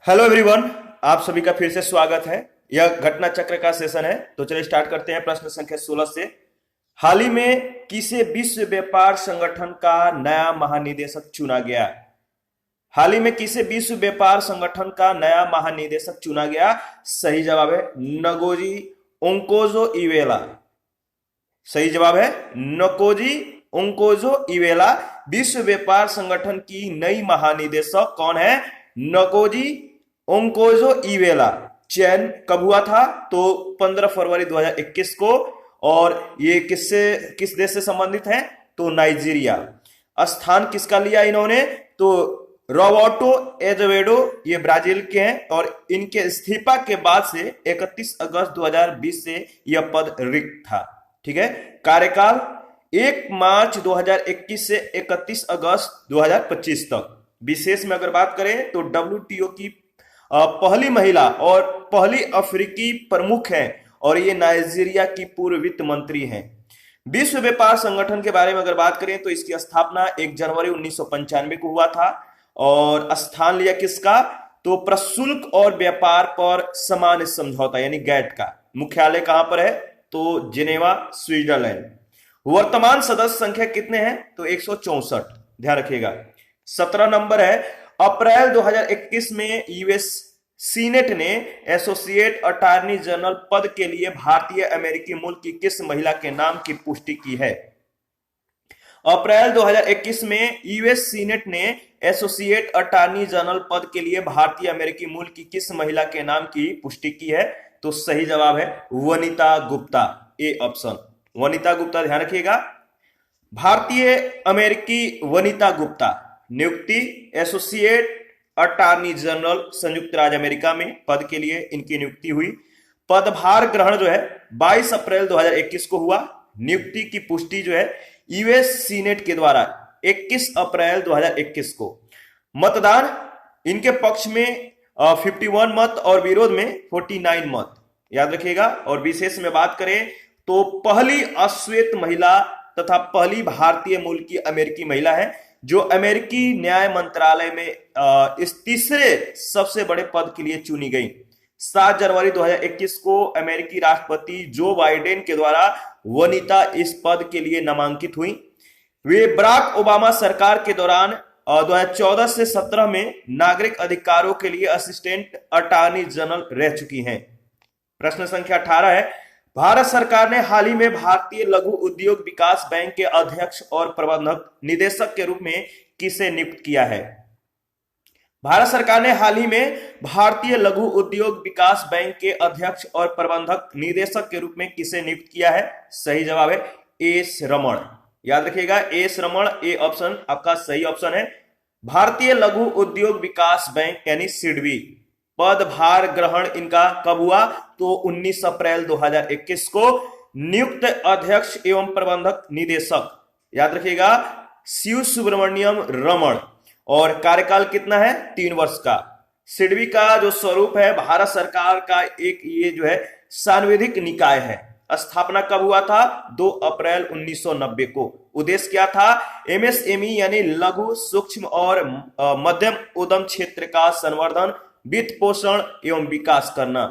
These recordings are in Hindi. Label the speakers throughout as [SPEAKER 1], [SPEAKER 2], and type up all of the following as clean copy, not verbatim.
[SPEAKER 1] हेलो एवरीवन, आप सभी का फिर से स्वागत है। यह घटना चक्र का सेशन है। तो चलिए स्टार्ट करते हैं प्रश्न संख्या 16 से। हाल ही में किसे विश्व व्यापार संगठन का नया महानिदेशक चुना गया? हाल ही में किसे विश्व व्यापार संगठन का नया महानिदेशक चुना गया? सही जवाब है नगोजी ओंकोजो इवेला। सही जवाब है नकोजी ओंकोजो इवेला। विश्व व्यापार संगठन की नई महानिदेशक कौन है? नकोजी ओंकोजो इवेला। चयन कब हुआ था? तो 15 फरवरी 2021 को। और ये किस देश से संबंधित है? तो नाइजीरिया। स्थान किसका लिया इन्होंने? तो रॉबर्टो एजवेडो, ये ब्राजील के हैं और इनके इस्तीफा के बाद से 31 अगस्त 2020 से यह पद रिक्त था। ठीक है। कार्यकाल 1 मार्च 2021 से 31 अगस्त 2025 तक। विशेष में अगर बात करें तो डब्ल्यूटीओ की पहली महिला और पहली अफ्रीकी प्रमुख हैं और ये नाइजीरिया की पूर्व वित्त मंत्री हैं। विश्व व्यापार संगठन के बारे में अगर बात करें तो इसकी स्थापना 1 जनवरी 1995 को हुआ था। और स्थान लिया किसका? तो प्रशुल्क और व्यापार पर सामान्य समझौता यानी गैट का। मुख्यालय कहां पर है? तो जिनेवा, स्विट्जरलैंड। वर्तमान सदस्य संख्या कितने हैं? तो 164। ध्यान रखिएगा। 17 नंबर है। अप्रैल 2021 में यूएस सीनेट ने एसोसिएट अटॉर्नी जनरल पद के लिए भारतीय अमेरिकी मूल की किस महिला के नाम की पुष्टि की है? अप्रैल 2021 में यूएस सीनेट ने एसोसिएट अटॉर्नी जनरल पद के लिए भारतीय अमेरिकी मूल की किस महिला के नाम की पुष्टि की है? तो सही जवाब है वनिता गुप्ता। A option, Vanita Gupta. ध्यान रखिएगा। भारतीय अमेरिकी वनिता गुप्ता नियुक्ति एसोसिएट अटॉर्नी जनरल संयुक्त राज्य अमेरिका में पद के लिए इनकी नियुक्ति हुई। पदभार ग्रहण जो है 22 अप्रैल 2021 को हुआ। नियुक्ति की पुष्टि जो है यूएस सीनेट के द्वारा 21 अप्रैल 2021 को। मतदान इनके पक्ष में 51 मत और विरोध में 49 मत। याद रखिएगा। और विशेष में बात करें तो पहली अश्वेत महिला तथा पहली भारतीय मूल की अमेरिकी महिला है जो अमेरिकी न्याय मंत्रालय में इस तीसरे सबसे बड़े पद के लिए चुनी गई। 7 जनवरी 2021 को अमेरिकी राष्ट्रपति जो बाइडेन के द्वारा वनिता इस पद के लिए नामांकित हुई। वे बराक ओबामा सरकार के दौरान 2014 से 17 में नागरिक अधिकारों के लिए असिस्टेंट अटॉर्नी जनरल रह चुकी हैं। प्रश्न संख्या 18 है। भारत सरकार ने हाल ही में भारतीय लघु उद्योग विकास बैंक के अध्यक्ष और प्रबंधक निदेशक के रूप में किसे नियुक्त किया है? भारत सरकार ने हाल ही में भारतीय लघु उद्योग विकास बैंक के अध्यक्ष और प्रबंधक निदेशक के रूप में किसे नियुक्त किया है? सही जवाब है एस रमण। याद रखिएगा, एस रमण। ए ऑप्शन आपका सही ऑप्शन है। भारतीय लघु उद्योग विकास बैंक यानी सिडबी। पदभार ग्रहण इनका कब हुआ? तो 19 अप्रैल 2021 को। नियुक्त अध्यक्ष एवं प्रबंधक निदेशक याद रखिएगा शिव सुब्रमण्यम रमण। और कार्यकाल कितना है? 3 वर्ष का। सिडबी का जो स्वरूप है भारत सरकार का एक ये जो है सांविधिक निकाय है। स्थापना कब हुआ था? 2 अप्रैल 1990 को। उद्देश्य क्या था? एमएसएमई यानी लघु सूक्ष्म और मध्यम उद्यम क्षेत्र का संवर्धन, वित्त पोषण एवं विकास करना।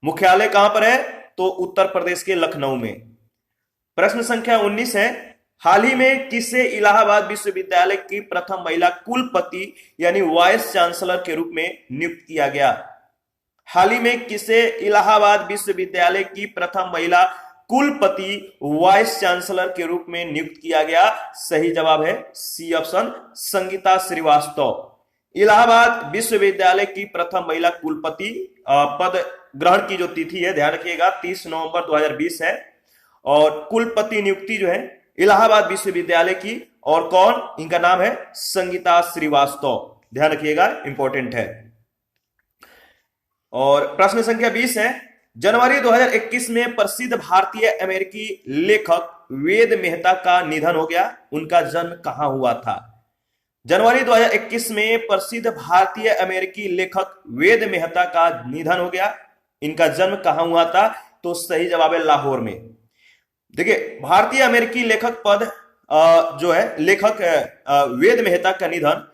[SPEAKER 1] मुख्यालय कहां पर है? तो उत्तर प्रदेश के लखनऊ में। प्रश्न संख्या 19 है। हाल ही में किसे इलाहाबाद विश्वविद्यालय की प्रथम महिला कुलपति यानी वाइस चांसलर के रूप में नियुक्त किया गया? हाल ही में किसे इलाहाबाद विश्वविद्यालय की प्रथम महिला कुलपति वाइस चांसलर के रूप में नियुक्त किया गया? सही जवाब है सी ऑप्शन, संगीता श्रीवास्तव। इलाहाबाद विश्वविद्यालय की प्रथम महिला कुलपति पद ग्रहण की जो तिथि है ध्यान रखिएगा 30 नवंबर 2020 है। और कुलपति नियुक्ति जो है इलाहाबाद विश्वविद्यालय की, और कौन? इनका नाम है संगीता श्रीवास्तव। ध्यान रखिएगा, इंपॉर्टेंट है। और प्रश्न संख्या 20 है। जनवरी 2021 में प्रसिद्ध भारतीय अमेरिकी लेखक वेद मेहता का निधन हो गया। उनका जन्म कहां हुआ था? जनवरी 2021 में प्रसिद्ध भारतीय अमेरिकी लेखक वेद मेहता का निधन हो गया। इनका जन्म कहां हुआ था? तो सही जवाब है लाहौर में। देखिए, भारतीय अमेरिकी लेखक पद जो है लेखक वेद मेहता का निधन,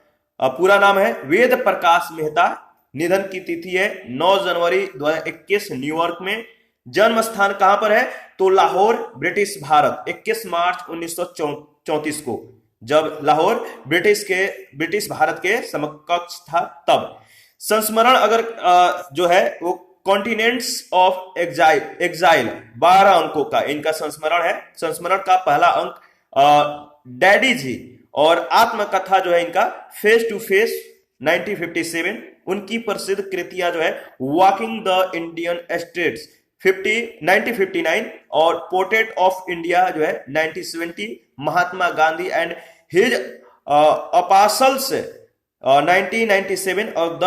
[SPEAKER 1] पूरा नाम है वेद प्रकाश मेहता। निधन की तिथि है 9 जनवरी 2021 न्यूयॉर्क में। जन्म स्थान कहां पर है? तो लाहौर, ब्रिटिश भारत, 21 मार्च 1934 को, जब लाहौर ब्रिटिश भारत के समकक्ष था तब। संस्मरण अगर जो है वो कॉन्टिनेंट्स ऑफ एग्जाइल 12 अंकों का इनका संस्मरण है। संस्मरण का पहला अंक डैडी जी, और आत्मकथा जो है इनका फेस टू फेस 1957। उनकी प्रसिद्ध कृतियां जो है वॉकिंग द इंडियन स्ट्रीट्स 1959 और पोर्ट्रेट ऑफ इंडिया जो है 1970, महात्मा गांधी एंड हिज अपासल्स 1997 और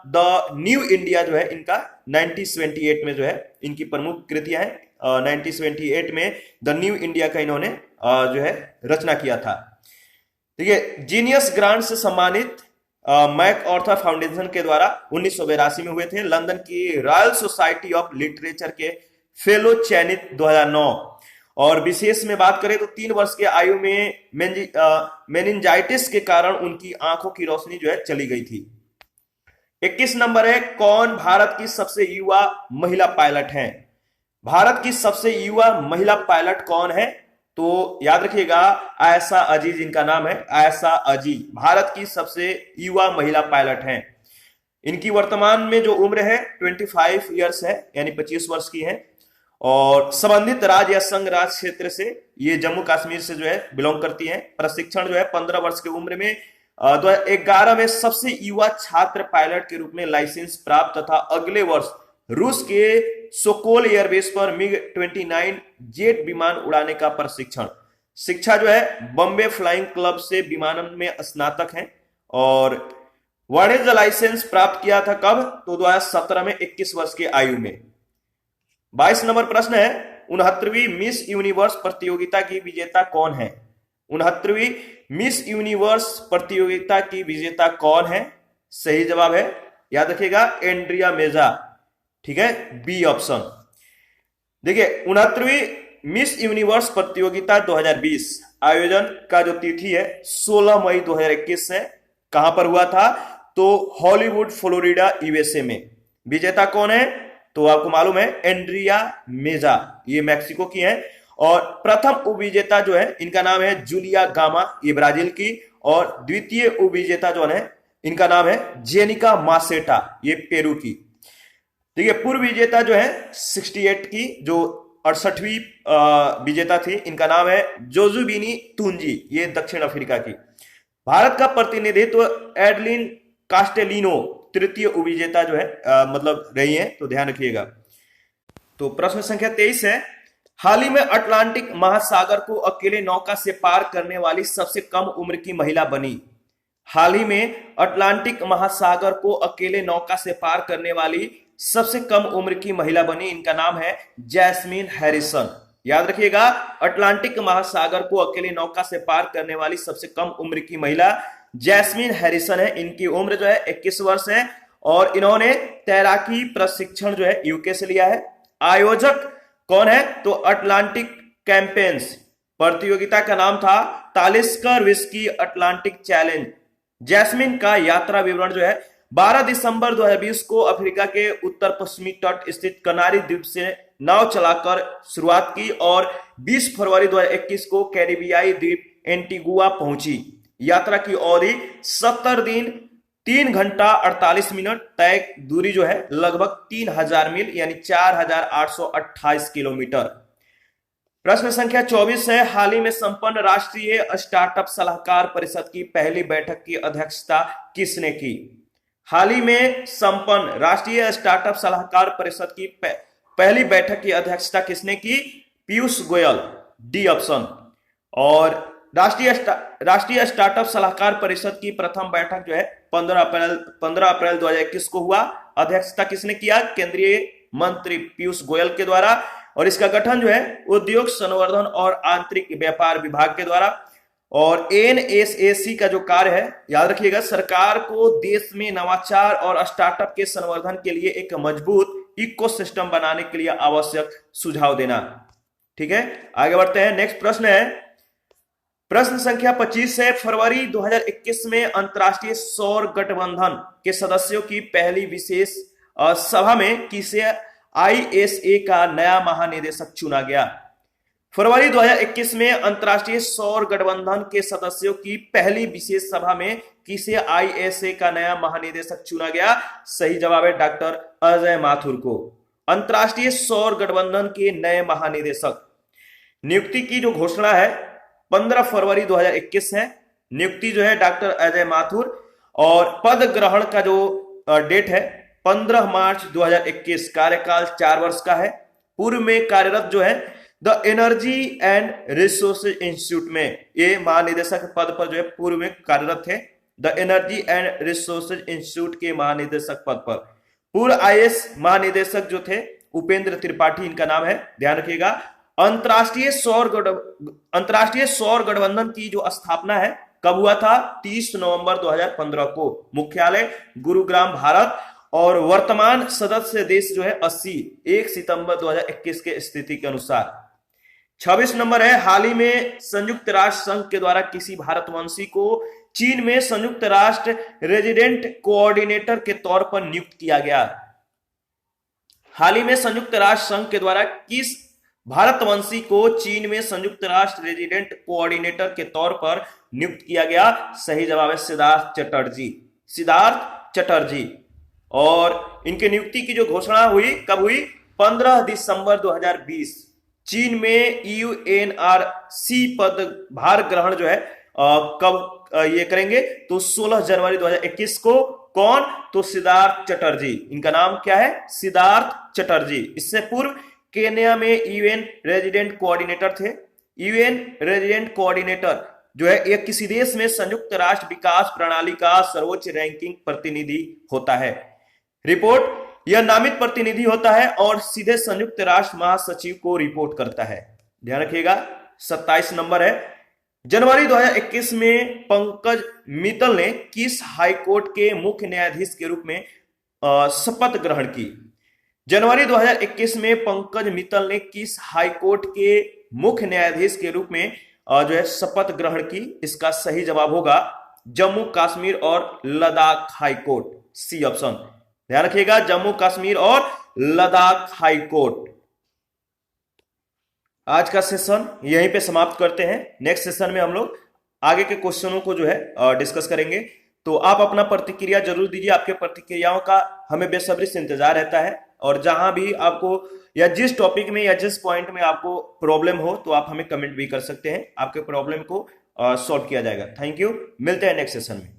[SPEAKER 1] द न्यू इंडिया जो है इनका 1978 में जो है इनकी प्रमुख कृतियां हैं। 1978 में द न्यू इंडिया का इन्होंने जो है रचना किया था। देखिए, जीनियस ग्रांट से सम्मानित मैक ऑर्थर फाउंडेशन के द्वारा 1982 में हुए थे। लंदन की रॉयल सोसाइटी ऑफ लिटरेचर के फेलो चयनित 2009। और विशेष में बात करें तो 3 वर्ष की आयु में मेनिंजाइटिस के कारण उनकी आंखों की रोशनी जो है चली गई थी। 21 नंबर है, कौन भारत की सबसे युवा महिला पायलट हैं? भारत की सबसे युवा महिला पायलट कौन है? तो याद रखिएगा, आयशा अजीज इनका नाम है। आयशा अजीज भारत की सबसे युवा महिला पायलट हैं। इनकी वर्तमान में जो उम्र है 25 ईयर्स है, यानी 25 वर्ष की है। और संबंधित राज्य या संघ राज क्षेत्र से, ये जम्मू कश्मीर से जो है बिलोंग करती हैं। प्रशिक्षण जो है 15 वर्ष की उम्र में 2011 में सबसे युवा छात्र पायलट के रूप में लाइसेंस प्राप्त तथा अगले वर्ष रूस के सोकोल एयरबेस पर मिग 29 जेट विमान उड़ाने का प्रशिक्षण। शिक्षा जो है बॉम्बे फ्लाइंग क्लब से विमानन में स्नातक हैं। और वाणिज्य लाइसेंस प्राप्त किया था कब? तो 2017 में 21 वर्ष की आयु में। 22 नंबर प्रश्न है, 69वीं मिस यूनिवर्स प्रतियोगिता की विजेता कौन है? 69वीं मिस यूनिवर्स प्रतियोगिता की विजेता कौन है? सही जवाब है, याद रखिएगा, एंड्रिया मेजा। ठीक है, बी ऑप्शन। देखिए, 69वीं मिस यूनिवर्स प्रतियोगिता 2020 आयोजन का जो तिथि है 16 मई 2021 है। कहां पर हुआ था? तो हॉलीवुड, फ्लोरिडा, यूएसए में। विजेता कौन है? तो आपको मालूम है, एंड्रिया मेजा, ये मैक्सिको की है। और प्रथम उपविजेता जो है इनका नाम है जूलिया गामा, ये ब्राजील की। और द्वितीय उपविजेता जो है इनका नाम है जेनिका मासेटा, ये पेरू की। देखिए, पूर्व विजेता जो है 68 की, जो 68वीं विजेता थी, इनका नाम है जोजुबिनी तुंजी, ये दक्षिण अफ्रीका की। भारत का प्रतिनिधित्व एडलिन कास्टेलिनो तृतीय उपविजेता जो है मतलब रही है, तो ध्यान रखिएगा। तो प्रश्न संख्या 23 है, हाल ही में अटलांटिक महासागर को अकेले नौका से पार करने वाली सबसे कम उम्र की महिला बनी। हाल ही में अटलांटिक महासागर को अकेले नौका से पार करने वाली सबसे कम उम्र की महिला बनी। इनका नाम है जैस्मीन हैरिसन। याद रखिएगा, अटलांटिक महासागर को अकेले नौका से पार करने वाली सबसे कम उम्र की महिला जैस्मीन हैरिसन है। इनकी उम्र जो है 21 वर्ष है और इन्होंने तैराकी प्रशिक्षण जो है यूके से लिया है। आयोजक कौन है? तो अटलांटिक कैंपेन्स प्रतियोगिता का नाम था तालिस्कर विस्की अटलांटिक चैलेंज। जैस्मिन का यात्रा विवरण जो है 12 दिसंबर 2020 को अफ्रीका के उत्तर पश्चिमी तट स्थित कनारी द्वीप से नाव चलाकर शुरुआत की और 20 फरवरी 2021 को कैरिबियाई द्वीप एंटीगुआ पहुंची। यात्रा की अवधि 70 दिन 3 घंटा 48 मिनट, तय दूरी जो है लगभग 3000 मील यानी 4828 किलोमीटर। प्रश्न संख्या 24 है, हाल ही में संपन्न राष्ट्रीय स्टार्टअप सलाहकार परिषद की पहली बैठक की अध्यक्षता किसने की? हाल ही में संपन्न राष्ट्रीय स्टार्टअप सलाहकार परिषद की पहली बैठक की अध्यक्षता किसने की? Piyush Goyal, D option. और राष्ट्रीय स्टार्टअप सलाहकार परिषद की प्रथम बैठक जो है 15 अप्रैल 2021 को हुआ। अध्यक्षता किसने किया? केंद्रीय मंत्री पीयूष गोयल के द्वारा। और इसका गठन जो है उद्योग संवर्धन और आंतरिक व्यापार विभाग के द्वारा। और एनएसएसी का जो कार्य है, याद रखिएगा, सरकार को देश में नवाचार और स्टार्टअप के संवर्धन के लिए एक मजबूत इकोसिस्टम बनाने के लिए आवश्यक सुझाव देना। ठीक है, आगे बढ़ते हैं। नेक्स्ट प्रश्न है, प्रश्न संख्या 25 है, फरवरी 2021 में अंतर्राष्ट्रीय सौर गठबंधन के सदस्यों की पहली विशेष सभा में किसे आईएसए का नया महानिदेशक चुना गया? फरवरी 2021 में अंतर्राष्ट्रीय सौर गठबंधन के सदस्यों की पहली विशेष सभा में किसे आईएसए का नया महानिदेशक चुना गया? सही जवाब है डॉक्टर अजय माथुर को। अंतर्राष्ट्रीय सौर गठबंधन के नए महानिदेशक नियुक्ति की जो घोषणा है 15 फरवरी 2021 है। नियुक्ति जो है डॉक्टर अजय माथुर, और पद ग्रहण का जो डेट है 15 मार्च 2021। कार्यकाल 4 वर्ष का है। पूर्व में कार्यरत जो है the energy and resources institute में, ये महानिदेशक पद पर जो है पूर्व में कार्यरत थे, the energy and resources institute के महानिदेशक पद पर। पूर्व आईएएस महानिदेशक जो थे उपेंद्र त्रिपाठी इनका नाम है, ध्यान रखिएगा। अंतर्राष्ट्रीय सौर गठबंधन की जो स्थापना है कब हुआ था? 30 नवंबर 2015 को। मुख्यालय गुरुग्राम, भारत, और वर्तमान सदस्य देश जो है 80, 1 सितंबर 2021 के स्थिति के अनुसार। 26 नंबर है, हाल ही में संयुक्त राष्ट्र संघ के द्वारा किसी भारतवंशी को चीन में संयुक्त राष्ट्र रेजिडेंट कोऑर्डिनेटर के तौर पर नियुक्त किया गया। हाल ही में संयुक्त राष्ट्र संघ के द्वारा किस भारतवंशी को चीन में संयुक्त राष्ट्र रेजिडेंट कोऑर्डिनेटर के तौर पर नियुक्त किया गया? सही जवाब है सिद्धार्थ चटर्जी। सिद्धार्थ चटर्जी। और इनकी नियुक्ति की जो घोषणा हुई कब हुई? 15 दिसंबर 2020। चीन में यूएनआरसी पद भार ग्रहण जो है कब ये करेंगे? तो 16 जनवरी 2021 को। कौन? तो सिद्धार्थ चटर्जी। इनका नाम क्या है? सिद्धार्थ चटर्जी। इससे पूर्व केन्या में यूएन रेजिडेंट कोऑर्डिनेटर थे। यूएन रेजिडेंट कोऑर्डिनेटर जो है एक किसी देश में संयुक्त राष्ट्र विकास प्रणाली का सर्वोच्च रैंकिंग प्रतिनिधि होता है। रिपोर्ट, यह नामित प्रतिनिधि होता है और सीधे संयुक्त राष्ट्र महासचिव को रिपोर्ट करता है। ध्यान रखिएगा। 27 नंबर है, जनवरी 2021 में पंकज मित्तल ने किस हाईकोर्ट के मुख्य न्यायाधीश के रूप में शपथ ग्रहण की? जनवरी 2021 में पंकज मित्तल ने किस हाईकोर्ट के मुख्य न्यायाधीश के रूप में जो है शपथ ग्रहण की? इसका सही जवाब होगा जम्मू कश्मीर और लद्दाख हाईकोर्ट, सी ऑप्शन। ध्यान रखिएगा, जम्मू कश्मीर और लद्दाख हाईकोर्ट। आज का सेशन यहीं पे समाप्त करते हैं। नेक्स्ट सेशन में हम लोग आगे के क्वेश्चनों को जो है डिस्कस करेंगे। तो आप अपना प्रतिक्रिया जरूर दीजिए। आपके प्रतिक्रियाओं का हमें बेसब्री से इंतजार रहता है, और जहां भी आपको या जिस टॉपिक में या जिस पॉइंट में आपको प्रॉब्लम हो तो आप हमें कमेंट भी कर सकते हैं। आपके प्रॉब्लम को सॉल्व किया जाएगा। Thank you. मिलते हैं नेक्स्ट सेशन में।